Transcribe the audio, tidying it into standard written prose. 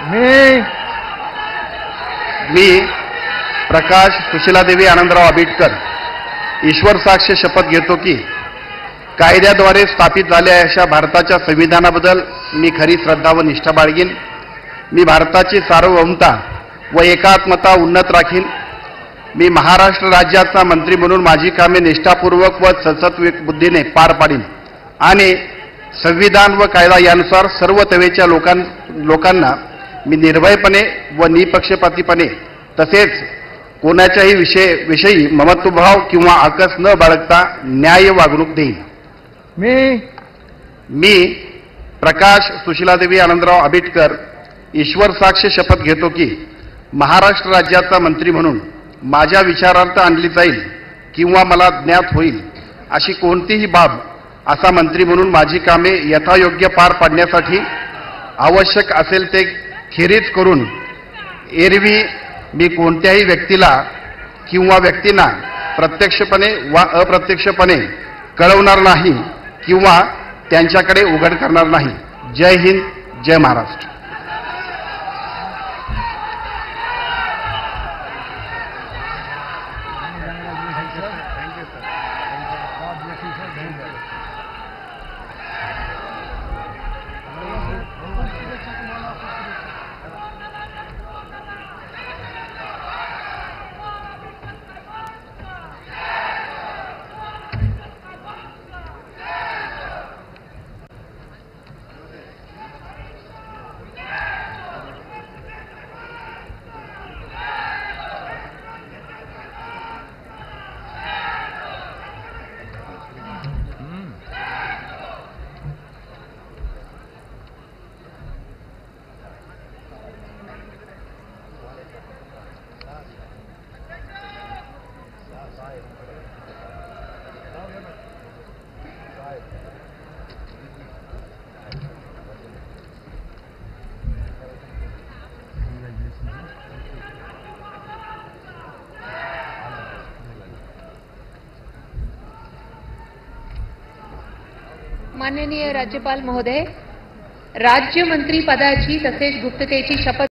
मी प्रकाश सुशीलादेवी आनंदराव आबिटकर ईश्वर साक्ष शपथ घेतो की कायद्याद्वारे स्थापित झालेल्या अशा भारताच्या संविधानाबद्दल मी खरी श्रद्धा व निष्ठा बाळगीन. मी भारताची सार्वभौमता व एकात्मता उन्नत राखीन. मी महाराष्ट्र राज्याचा मंत्री म्हणून माझी कामे निष्ठापूर्वक व सद्सत्विक बुद्धीने पार पाडीन आणि संविधान व कायदा यानुसार सर्व तऱ्हेच्या लोकांना मी निर्भयपणे व निपक्षपातीपणे तसेच कोणाच्याही विषयी ममत्वभाव किंवा आकस न बाळगता न्याय वागणूक देईन. मी प्रकाश सुशीलादेवी आनंदराव आबिटकर ईश्वर साक्ष शपथ घेतो की महाराष्ट्र राज्याचा मंत्री म्हणून माझ्या विचारार्थ आणली जाईल किंवा मला ज्ञात होईल अशी कोणतीही बाब असा मंत्री म्हणून माझी कामे यथायोग्य पार पाडण्यासाठी आवश्यक असेल ते खेरीज करून एरवी मी कोणत्याही व्यक्तीला किंवा व्यक्तींना प्रत्यक्षपणे वा अप्रत्यक्षपणे कळवणार नाही किंवा त्यांच्याकडे उघड करणार नाही. जय हिंद, जय महाराष्ट्र. माननीय राज्यपाल महोदय, राज्यमंत्री पदाची तसेच गुप्ततेची शपथ